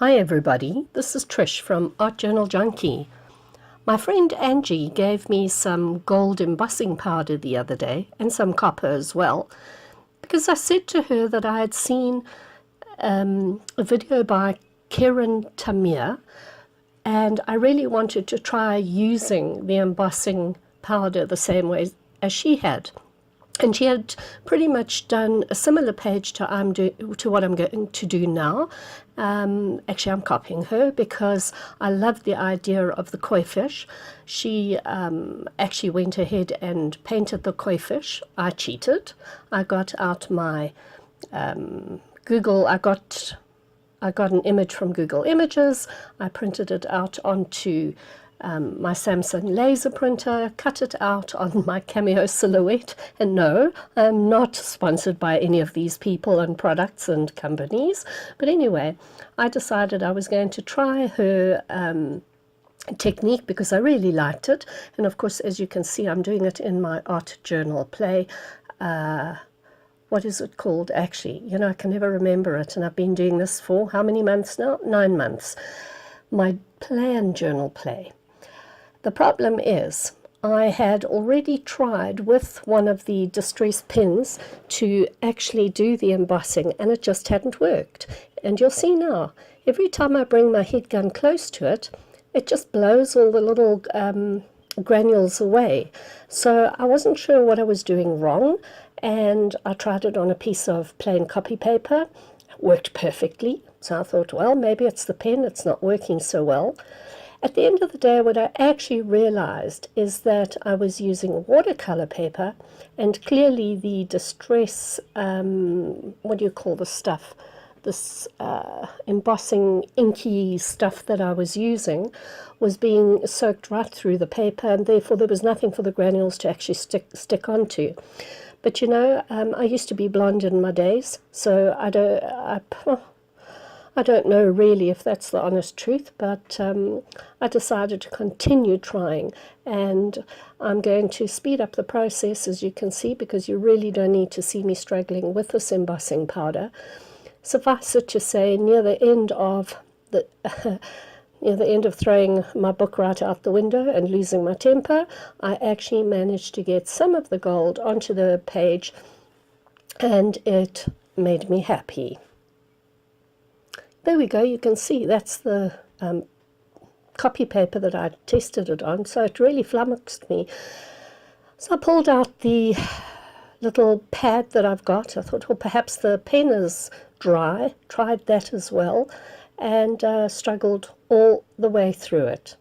Hi everybody, this is Trish from Art Journal Junkie. My friend Angie gave me some gold embossing powder the other day, and some copper as well, because I said to her that I had seen a video by Karen Tamir, and I really wanted to try using the embossing powder the same way as she had. And she had pretty much done a similar page to what I'm going to do now. Actually, I'm copying her because I love the idea of the koi fish. She actually went ahead and painted the koi fish. I cheated. I got out my Google. I got an image from Google Images. I printed it out onto my Samsung laser printer, cut it out on my Cameo Silhouette, and no, I'm not sponsored by any of these people and products and companies, but anyway, I decided I was going to try her technique because I really liked it, and of course, as you can see, I'm doing it in my Art Journal Play. What is it called, actually? You know, I can never remember it, and I've been doing this for how many months now? 9 months. My PlanJournalPlay. The problem is, I had already tried with one of the distress pins to actually do the embossing, and it just hadn't worked. And you'll see now, every time I bring my heat gun close to it, it just blows all the little granules away. So I wasn't sure what I was doing wrong, and I tried it on a piece of plain copy paper. It worked perfectly. So I thought, well, maybe it's the pen, it's not working so well. At the end of the day, what I actually realized is that I was using watercolor paper, and clearly the distress, what do you call the stuff? This embossing inky stuff that I was using was being soaked right through the paper, and therefore there was nothing for the granules to actually stick onto. But you know, I used to be blonde in my days, so I don't know really if that's the honest truth, but I decided to continue trying, and I'm going to speed up the process, as you can see, because you really don't need to see me struggling with this embossing powder. Suffice it to say, near the end of throwing my book right out the window and losing my temper, I actually managed to get some of the gold onto the page, and it made me happy. There we go, you can see that's the copy paper that I tested it on, so it really flummoxed me. So I pulled out the little pad that I've got. I thought, well, perhaps the pen is dry. Tried that as well, and struggled all the way through it.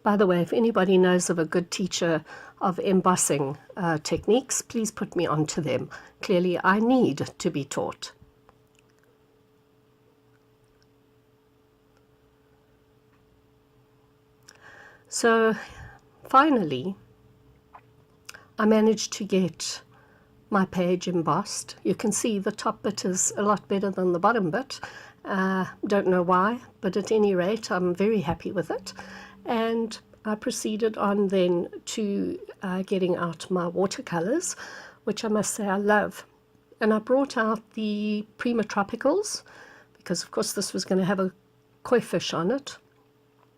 By the way, if anybody knows of a good teacher of embossing techniques, please put me onto them. Clearly, I need to be taught. So, finally, I managed to get my page embossed. You can see the top bit is a lot better than the bottom bit. Don't know why, but at any rate, I'm very happy with it. And I proceeded on then to getting out my watercolors, which I must say I love. And I brought out the Prima Tropicals, because of course this was going to have a koi fish on it.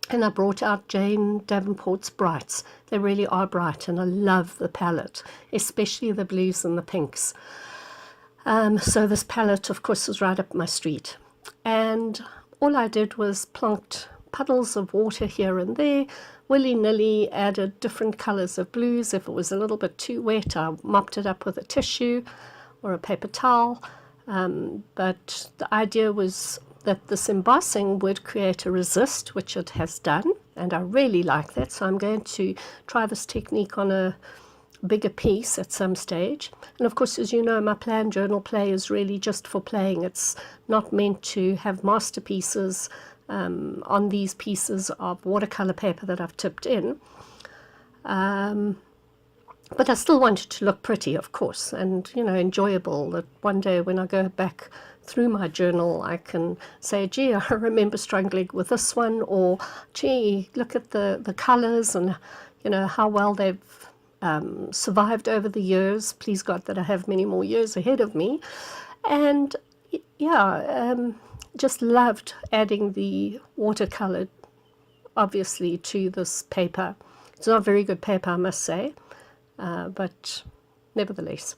And I brought out Davenport's Brights. They really are bright, and I love the palette, especially the blues and the pinks. So this palette, of course, was right up my street. And all I did was plonked puddles of water here and there, willy-nilly added different colors of blues. If it was a little bit too wet, I mopped it up with a tissue or a paper towel. But the idea was that this embossing would create a resist, which it has done, and I really like that. So I'm going to try this technique on a bigger piece at some stage. And of course, as you know, my PlanJournalPlay is really just for playing. It's not meant to have masterpieces on these pieces of watercolor paper that I've tipped in. But I still want it to look pretty, of course, and, you know, enjoyable, that one day when I go back through my journal I can say, gee, I remember struggling with this one, or gee, look at the colors and, you know, how well they've survived over the years. Please God that I have many more years ahead of me. And yeah, just loved adding the watercolor, obviously, to this paper. It's not very good paper, I must say, but nevertheless.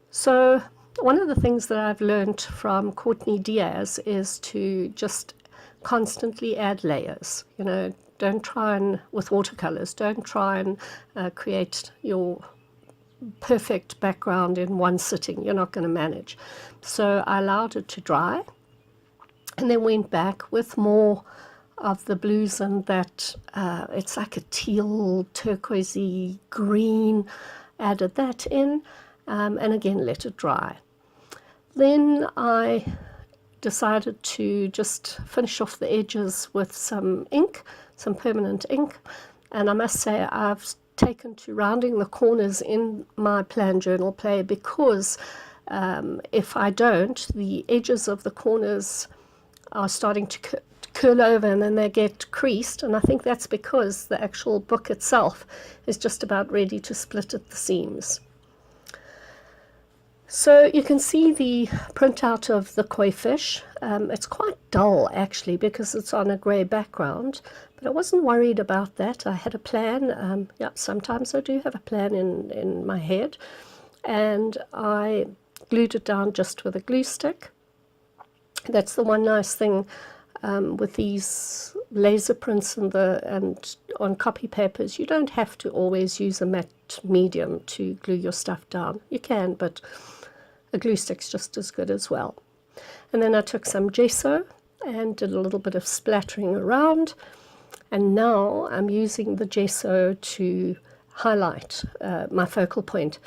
So one of the things that I've learned from Courtney Diaz is to just constantly add layers. You know, don't try and, with watercolors, don't try and create your perfect background in one sitting. You're not going to manage. So I allowed it to dry and then went back with more of the blues, and that it's like a teal, turquoisey green. Added that in, and again let it dry. Then I decided to just finish off the edges with some ink, some permanent ink, and I must say I've taken to rounding the corners in my PlanJournalPlay, because if I don't, the edges of the corners are starting to curl over and then they get creased, and I think that's because the actual book itself is just about ready to split at the seams. So you can see the printout of the koi fish. It's quite dull actually because it's on a grey background, but I wasn't worried about that. I had a plan. Yeah, sometimes I do have a plan in my head, and I glued it down just with a glue stick. That's the one nice thing with these laser prints and on copy papers. You don't have to always use a matte medium to glue your stuff down. You can, but a glue stick's just as good as well. And then I took some gesso and did a little bit of splattering around, and now I'm using the gesso to highlight my focal point.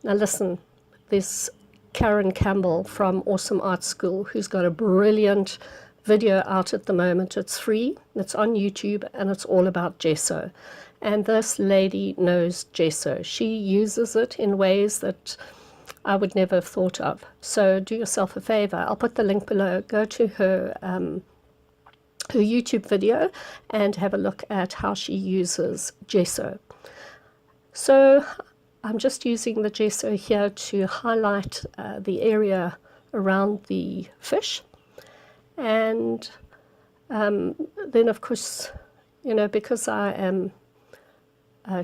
Now listen, there's Karen Campbell from Awesome Art School, who's got a brilliant video out at the moment. It's free, it's on YouTube, and it's all about gesso. And this lady knows gesso. She uses it in ways that I would never have thought of. So do yourself a favor. I'll put the link below. Go to her her YouTube video and have a look at how she uses gesso. So I'm just using the gesso here to highlight the area around the fish. And then of course, you know, because I am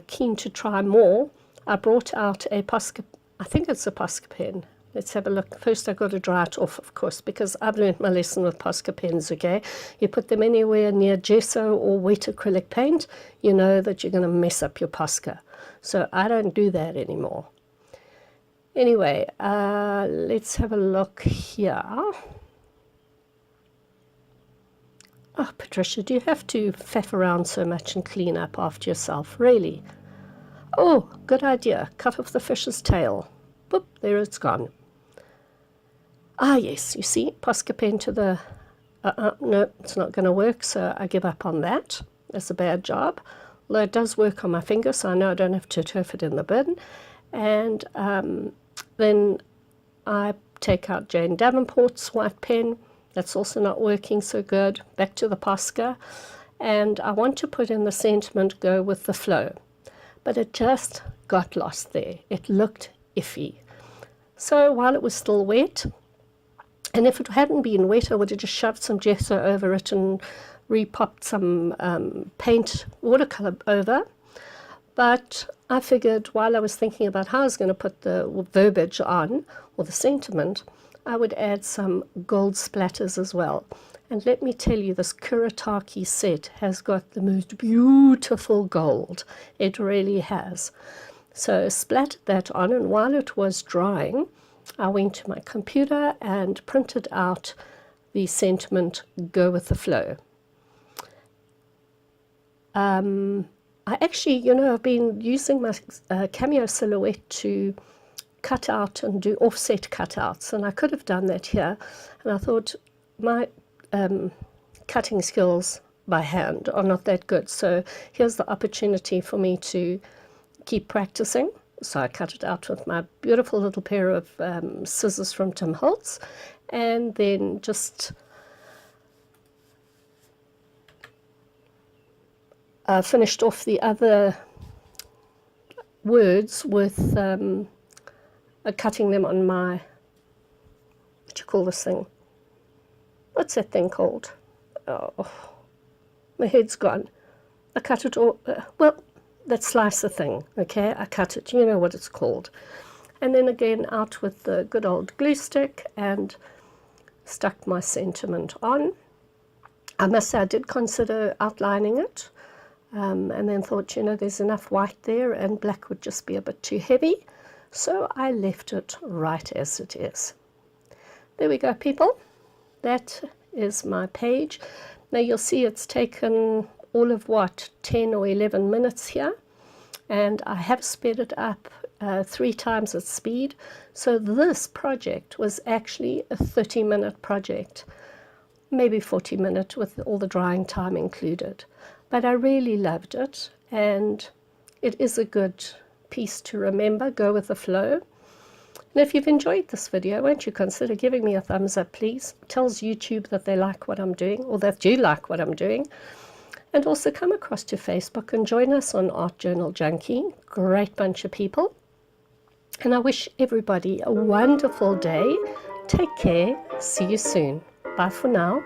keen to try more, I brought out a Posca, I think it's a Posca pen. Let's have a look. First I've got to dry it off, of course, because I've learned my lesson with Posca pens, okay? You put them anywhere near gesso or wet acrylic paint, you know that you're going to mess up your Posca. So I don't do that anymore. Anyway, let's have a look here. Oh, Patricia, do you have to faff around so much and clean up after yourself? Really? Oh, good idea. Cut off the fish's tail. Boop, there it's gone. Ah, yes, you see, Posca pen to the... no, it's not going to work, so I give up on that. That's a bad job. Although it does work on my finger, so I know I don't have to turf it in the bin. And then I take out Jane Davenport's white pen. That's also not working so good. Back to the Posca. And I want to put in the sentiment, go with the flow. But it just got lost there. It looked iffy. So while it was still wet, and if it hadn't been wet, I would have just shoved some gesso over it and repopped some paint watercolor over. But I figured while I was thinking about how I was going to put the verbiage on, or the sentiment, I would add some gold splatters as well. And let me tell you, this Kuretake set has got the most beautiful gold. It really has. So splattered that on, and while it was drying, I went to my computer and printed out the sentiment, go with the flow. I actually, you know, I've been using my Cameo Silhouette to cut out and do offset cutouts, and I could have done that here. And I thought my cutting skills by hand are not that good, so here's the opportunity for me to keep practicing. So I cut it out with my beautiful little pair of scissors from Tim Holtz, and then just finished off the other words with cutting them on my, what do you call this thing? What's that thing called? Oh, my head's gone. I cut it all, well, that slicer thing, okay? I cut it, you know what it's called. And then again out with the good old glue stick and stuck my sentiment on. I must say I did consider outlining it, and then thought, you know, there's enough white there and black would just be a bit too heavy. So I left it right as it is. There we go, people. That is my page. Now you'll see it's taken all of what, 10 or 11 minutes here, and I have sped it up 3 times its speed. So this project was actually a 30-minute project, maybe 40-minute with all the drying time included. But I really loved it, and it is a good piece to remember. Go with the flow. And if you've enjoyed this video, won't you consider giving me a thumbs up, please? It tells YouTube that they like what I'm doing, or that you like what I'm doing. And also come across to Facebook and join us on Art Journal Junkie. Great bunch of people. And I wish everybody a wonderful day. Take care. See you soon. Bye for now.